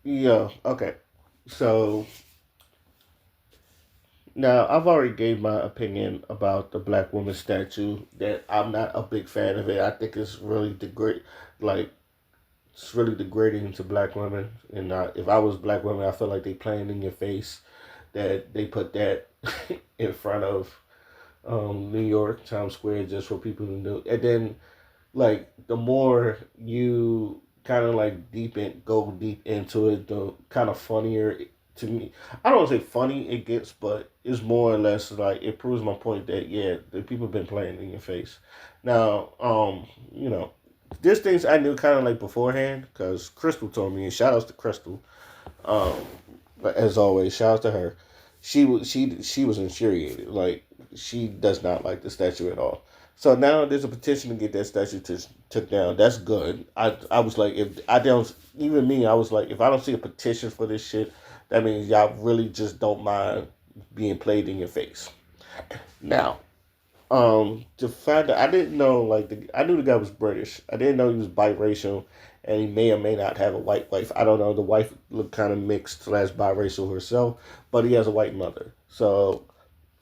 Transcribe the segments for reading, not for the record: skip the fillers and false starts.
Yeah. Okay. So now I've already gave my opinion about the black woman statue. That I'm not a big fan of it. I think it's really like it's really degrading to black women. And if I was black women, I feel like they playing in your face that they put that in front of New York Times Square just for people to know. And then like the more you kind of like go deep into it, the kind of funnier to me. I don't want to say funny it gets, but it's more or less like it proves my point that yeah, the people been playing in your face. Now, you know, there's things I knew kind of like beforehand because Crystal told me, and shout outs to Crystal. Um, but as always, shout out to her. She was infuriated. Like she does not like the statue at all. So now there's a petition to get that statue took down. That's good. I was like, if I don't, even me, I was like, if I don't see a petition for this shit, that means y'all really just don't mind being played in your face. Now, to find out, I didn't know like I knew the guy was British. I didn't know he was biracial, and he may or may not have a white wife. I don't know. The wife looked kind of mixed slash biracial herself, but he has a white mother, so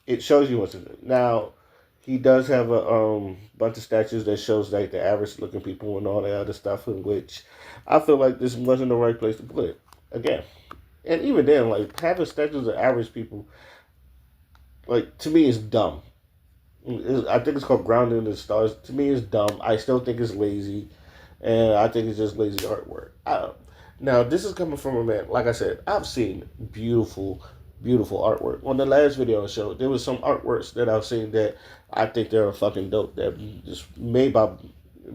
it shows you what to do. Now, he does have a bunch of statues that shows like the average looking people and all that other stuff, in which I feel like this wasn't the right place to put it. Again, and even then, like having statues of average people, like to me, is dumb. I think it's called Grounded in the Stars. To me, it's dumb. I still think it's lazy, and I think it's just lazy artwork. Now, this is coming from a man. Like I said, I've seen beautiful artwork. On the last video I showed, there was some artworks that I've seen that I think they're fucking dope. That just made by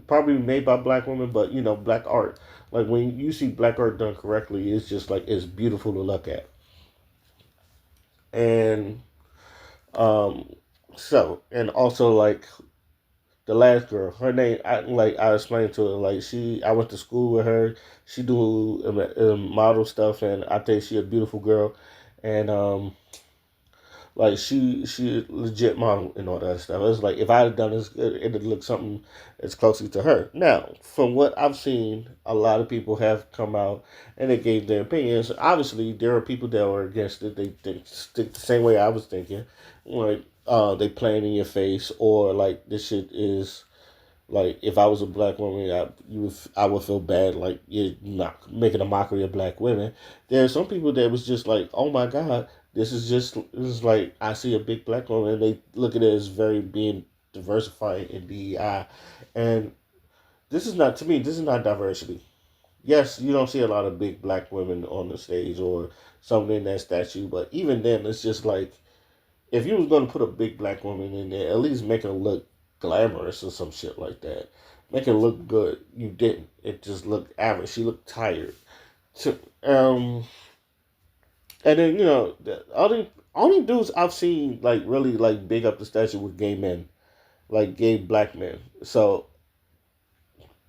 probably made by black women, but you know, black art. Like when you see black art done correctly, it's just like it's beautiful to look at. And um, and also like the last girl, her name, I explained to her like I went to school with her. She do model stuff, and I think she a beautiful girl, and like she legit model and all that stuff. It's like if I had done this, it'd look something as closely to her. Now, from what I've seen, a lot of people have come out and they gave their opinions. Obviously, there are people that were against it. They think the same way I was thinking, like they playing in your face, or like this shit is like if I was a black woman, I would feel bad like you're not making a mockery of black women. There are some people that was just like, oh my god, this is like I see a big black woman and they look at it as very being diversified in DEI, and this is not to me. This is not diversity. Yes, you don't see a lot of big black women on the stage or something in that statue, but even then, it's just like if you was gonna put a big black woman in there, at least make her look glamorous or some shit like that. Make her look good. You didn't. It just looked average. She looked tired. So, and then the only dudes I've seen like really like big up the statue with gay men, like gay black men. So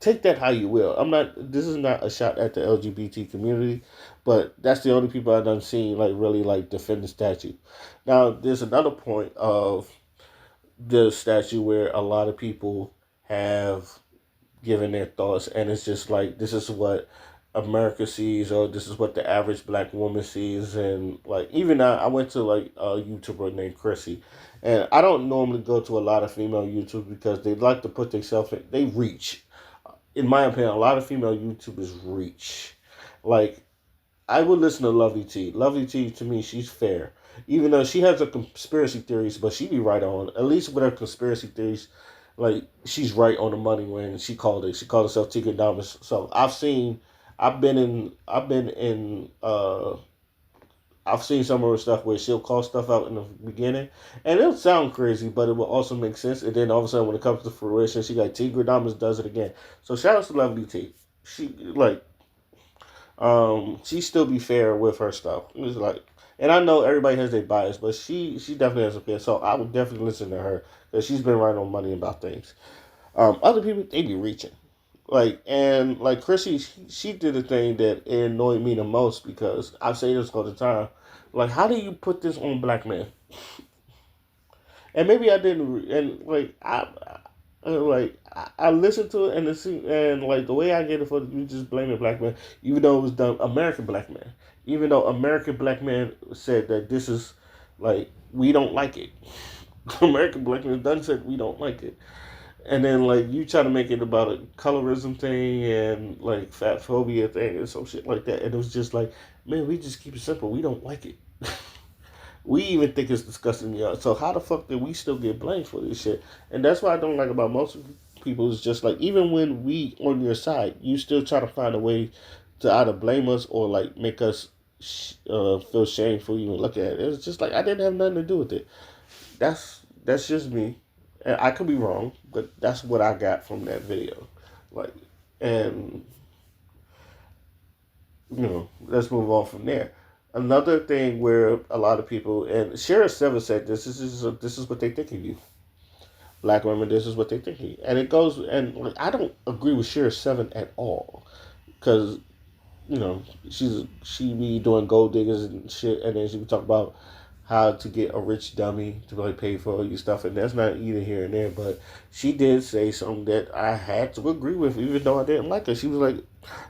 take that how you will. I'm not. This is not a shot at the LGBT community, but that's the only people I've done seen like really like defend the statue. Now, there's another point of the statue where a lot of people have given their thoughts, and it's just like this is what America sees, or this is what the average black woman sees, and like even I went to like a YouTuber named Chrissy, and I don't normally go to a lot of female YouTubers because they like to put themselves in, they reach. In my opinion, a lot of female YouTubers reach. Like I would listen to Lovely T. Lovely T to me, she's fair. Even though she has her conspiracy theories, but she be right on. At least with her conspiracy theories, like she's right on the money when she called it. She called herself Tika Damas. So I've been in I've seen some of her stuff where she'll call stuff out in the beginning, and it'll sound crazy, but it will also make sense. And then all of a sudden, when it comes to fruition, she got Tigre Damas does it again. So shout out to Lovely T. She like she still be fair with her stuff. It's like, and I know everybody has their bias, but she definitely has a fair. So I would definitely listen to her because she's been right on money about things. Other people they be reaching, like Chrissy, she did a thing that annoyed me the most because I say this all the time. Like, how do you put this on black men? And maybe I didn't, and like I listened to it and like the way I get it for you just blaming black men, even though it was done American black men, even though American black men said that this is like we don't like it. American black men done said we don't like it, and then like you try to make it about a colorism thing and like fat phobia thing and some shit like that, and it was just like, man, we just keep it simple. We don't like it. We even think it's disgusting, yeah. So how the fuck did we still get blamed for this shit? And that's what I don't like about most people is just like even when we on your side, you still try to find a way to either blame us or like make us feel shameful even look at it. It's just like I didn't have nothing to do with it. That's just me, and I could be wrong, but that's what I got from that video. Like, and let's move on from there. Another thing where a lot of people and Shara Seven said this is what they think of you, black women. This is what they think of you, and it goes and like I don't agree with Shara Seven at all because she be doing gold diggers and shit, and then she would talk about how to get a rich dummy to like pay for all your stuff, and that's not either here and there. But she did say something that I had to agree with, even though I didn't like her. She was like,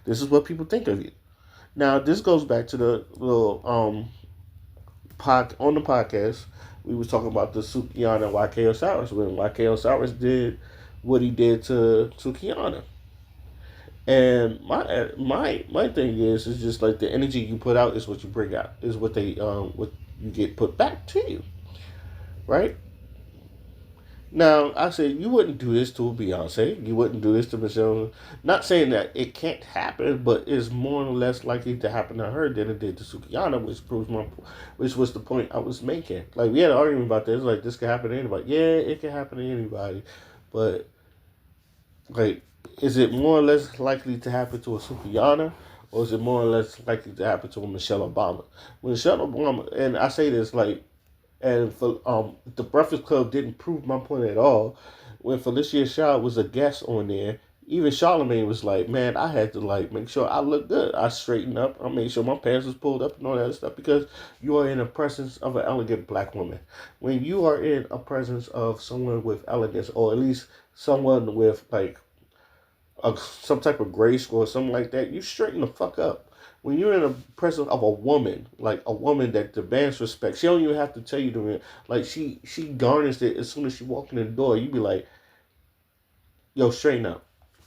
"This is what people think of you." Now this goes back to the little on the podcast we was talking about the Sukihana and YK Osiris when YK Osiris did what he did to Sukihana. And my thing is just like the energy you put out is what you bring out, is what you get put back to you, right? Now I say you wouldn't do this to Beyonce, you wouldn't do this to Michelle. Not saying that it can't happen, but it's more or less likely to happen to her than it did to Sukihana, which was the point I was making. Like we had an argument about this, like this could happen to anybody. Yeah, it can happen to anybody, but like, is it more or less likely to happen to a Sukiyana, or is it more or less likely to happen to a Michelle Obama? When Michelle Obama, and I say this like, and for the Breakfast Club didn't prove my point at all. When Felicia Shaw was a guest on there, even Charlamagne was like, "Man, I had to like make sure I look good. I straightened up. I made sure my pants was pulled up and all that stuff because you are in the presence of an elegant black woman. When you are in a presence of someone with elegance, or at least someone with like some type of grace or something like that, you straighten the fuck up. When you're in the presence of a woman, like a woman that demands respect, she don't even have to tell you to, like she garnished it as soon as she walked in the door. You be like, yo, straighten up.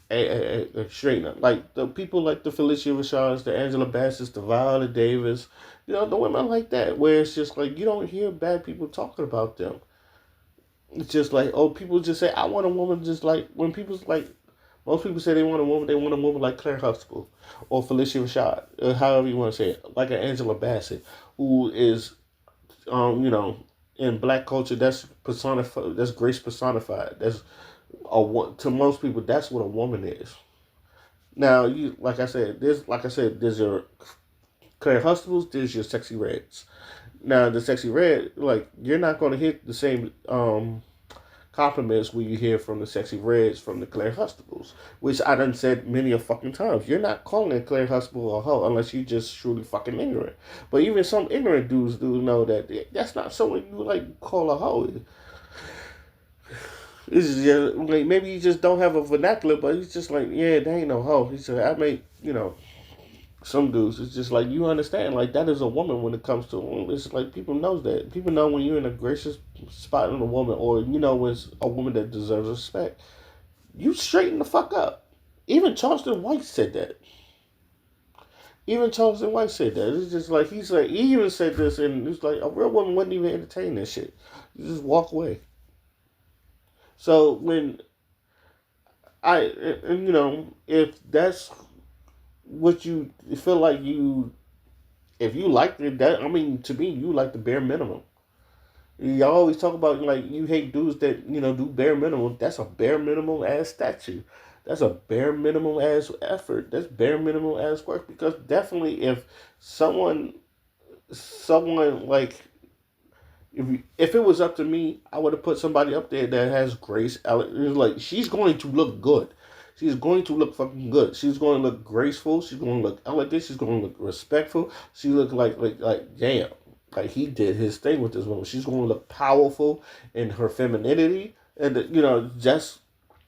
Hey, straighten up. Like the people like the Felicia Rashads, the Angela Bassett's, the Viola Davis, the women like that, where it's just like you don't hear bad people talking about them. It's just like, oh, people just say, I want a woman just like, when people's like, most people say they want a woman like Claire Huxtable or Felicia Rashad, or however you want to say it, like an Angela Bassett, who is, in black culture, that's personified, that's grace personified. That's to most people, that's what a woman is. Now, there's your Claire Huxtables, there's your Sexy Reds. Now, the Sexy Red, like, you're not going to hit the same compliments when you hear from the Sexy Reds from the Claire Huxtables, which I done said many a fucking times. You're not calling a Claire Huxtable a hoe unless you just truly fucking ignorant. But even some ignorant dudes do know that that's not someone you like call a hoe. It's just like maybe you just don't have a vernacular, but he's just like, yeah, they ain't no hoe. He said, I made, some dudes, it's just like you understand, like that is a woman when it comes to it's like people knows that. People know when you're in a gracious spot in a woman, or when it's a woman that deserves respect, you straighten the fuck up. Even Charleston White said that. It's just like he even said this, and it's like a real woman wouldn't even entertain this shit. You just walk away. So when if that's what you feel like if you like it, that, I mean, to me, you like the bare minimum. Y'all always talk about like you hate dudes that do bare minimum. That's a bare minimum ass statue. That's a bare minimum ass effort. That's bare minimum ass work. Because definitely, if someone like if it was up to me, I would have put somebody up there that has grace. Like she's going to look good. She's going to look fucking good. She's going to look graceful. She's going to look elegant. She's going to look respectful. She look like damn, like he did his thing with this woman. She's going to look powerful in her femininity, and just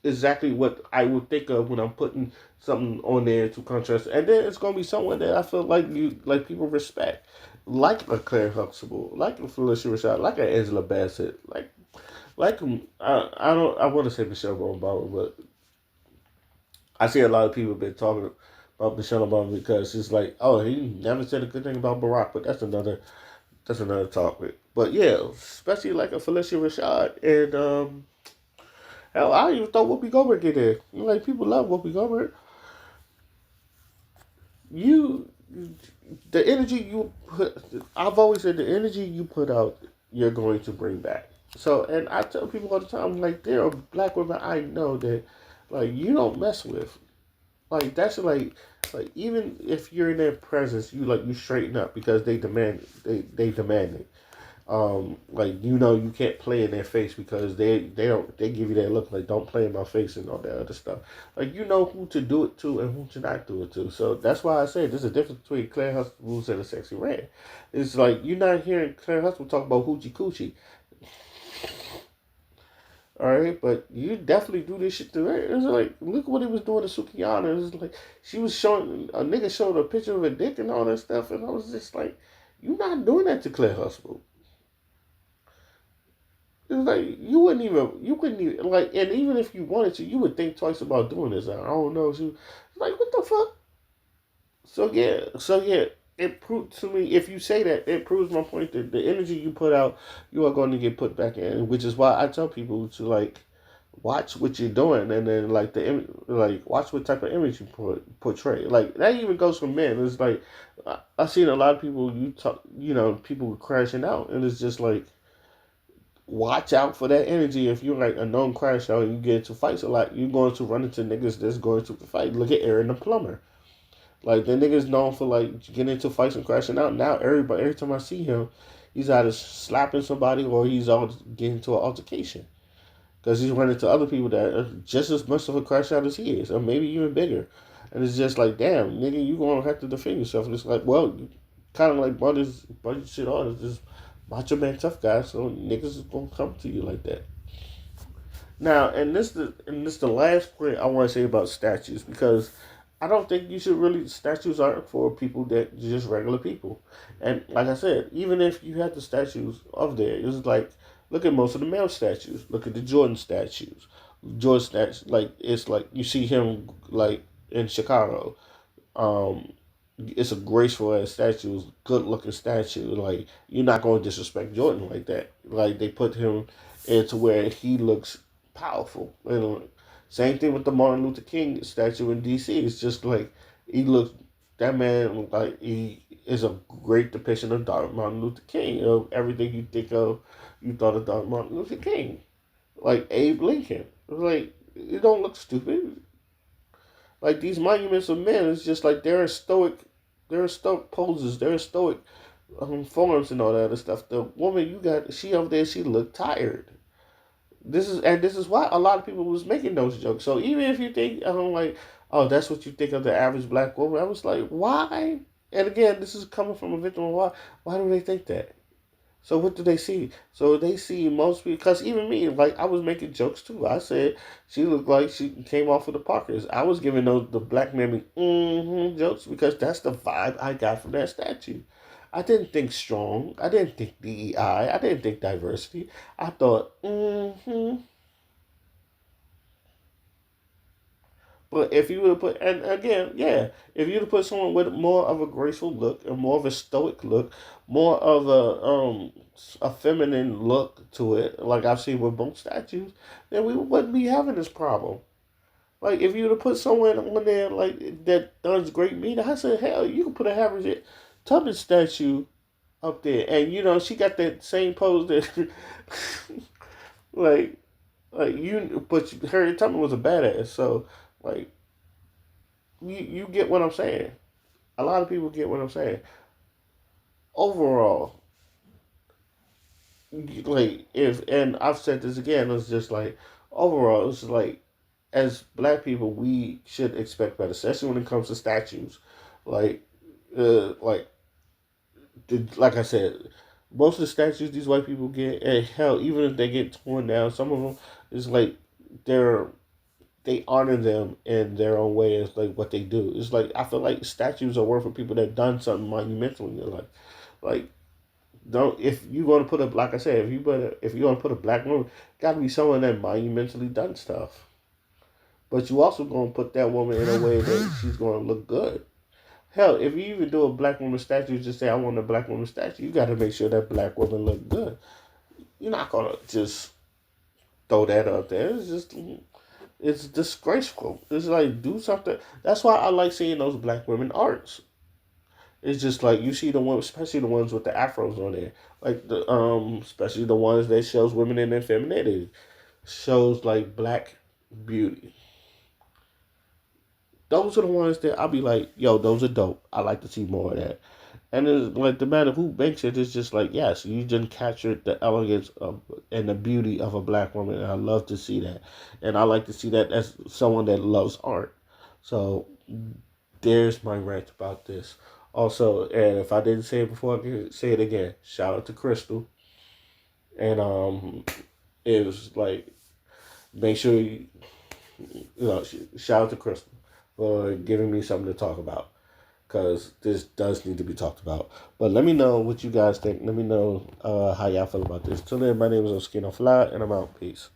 exactly what I would think of when I'm putting something on there to contrast. And then it's gonna be someone that I feel like people respect, like a Claire Huxtable, like a Felicia Rashad, like a Angela Bassett, I don't I want to say Michelle Obama, but I see a lot of people been talking about Michelle Obama because it's like, oh, he never said a good thing about Barack, but that's another topic. But yeah, especially like a Felicia Rashad and hell, I even thought Whoopi Goldberg in there. Like people love Whoopi Goldberg. You, the energy you put, I've always said the energy you put out, you're going to bring back. So, and I tell people all the time, like there are black women I know that, like you don't mess with. Like that's like even if you're in their presence, you straighten up because they demand it. Like you can't play in their face because they give you that look like don't play in my face and all that other stuff. Like you know who to do it to and who to not do it to. So that's why I say there's a difference between Claire Huxtable and a sexy red. It's like you're not hearing Claire Huxtable talk about hoochie coochie. All right, but you definitely do this shit to her. It's like, look what he was doing to Sukiyana. It's like she was showing a nigga showed a picture of a dick and all that stuff, and I was just like, you not doing that to Claire Huxtable. It's like you couldn't even like, and even if you wanted to, you would think twice about doing this. I don't know. She was like, what the fuck? So yeah, it proved to me. If you say that, it proves my point that the energy you put out, you are going to get put back in. Which is why I tell people to like watch what you're doing, and then like watch what type of image you portray. Like that even goes for men. It's like I've seen a lot of people people crashing out, and it's just like watch out for that energy. If you're like a known crash out and you get into fights a lot, you're going to run into niggas that's going to fight. Look at Aaron the plumber. Like the nigga's known for like getting into fights and crashing out. Now every time I see him, he's either slapping somebody or he's all getting into an altercation. Because he's running into other people that are just as much of a crash out as he is, or maybe even bigger. And it's just like, damn, nigga, you gonna have to defend yourself. And it's like, well, kind of like buddy shit on. It's just macho man tough guy, so niggas is gonna come to you like that. Now, and this the last point I want to say about statues because I don't think you should really statues aren't for people that just regular people. And like I said, even if you had the statues of there, it's like look at most of the male statues. Look at the Jordan statues. Jordan statues like it's like you see him like in Chicago. Um, it's a graceful ass statue, good looking statue. Like you're not going to disrespect Jordan like that. Like they put him into where he looks powerful. Same thing with the Martin Luther King statue in D.C. It's just like he looks. That man like he is a great depiction of Dr. Martin Luther King. Of everything you think of, you thought of Dr. Martin Luther King. Like Abe Lincoln. Like it don't look stupid. Like these monuments of men, it's just like there are stoic poses, there are stoic forms and all that other stuff. The woman you got, she over there, she looked tired. This is why a lot of people was making those jokes. So even if you think I'm like, oh, that's what you think of the average black woman, I was like, why? And again, this is coming from a victim of why. Why do they think that? So what do they see? So they see most people, because even me, like I was making jokes too. I said she looked like she came off of the Parkers. I was giving those the black man jokes because that's the vibe I got from that statue. I didn't think strong. I didn't think DEI. I didn't think diversity. I thought But if you would have put, and again, yeah, if you would have put someone with more of a graceful look and more of a stoic look, more of a feminine look to it, like I've seen with both statues, then we wouldn't be having this problem. Like if you would have put someone on there like that does great meat, I said, hell, you can put a Harriet Tubman statue up there, and she got that same pose that, like, but Harriet Tubman was a badass, so like you get what I'm saying. A lot of people get what I'm saying. Overall, like if and I've said this again, it's just like overall, it's like as black people, we should expect better, especially when it comes to statues. Like, like like I said, most of the statues these white people get, and hell, even if they get torn down, some of them is like they're they honor them in their own way as like what they do. It's like I feel like statues are worth for people that done something monumental in your life. Like don't if you want to put a like I said if you want to put a black woman, got to be someone that monumentally done stuff. But you also gonna put that woman in a way that she's gonna look good. Hell, if you even do a black woman statue, just say I want a black woman statue. You got to make sure that black woman look good. You're not gonna just throw that up there. It's disgraceful. It's like do something. That's why I like seeing those black women arts. It's just like you see the ones, especially the ones with the afros on there, like especially the ones that shows women in their femininity, shows like black beauty. Those are the ones that I'll be like, yo, those are dope. I like to see more of that. And it's like the matter who makes it is just like, yes, you just captured the elegance of and the beauty of a black woman. And I love to see that. And I like to see that as someone that loves art. So there's my rant about this. Also, and if I didn't say it before, I can say it again. Shout out to Crystal. And it was like, make sure shout out to Crystal for giving me something to talk about because this does need to be talked about. But let me know what you guys think. Let me know how y'all feel about this. Till then, my name is Oskino Fly, and I'm out. Peace.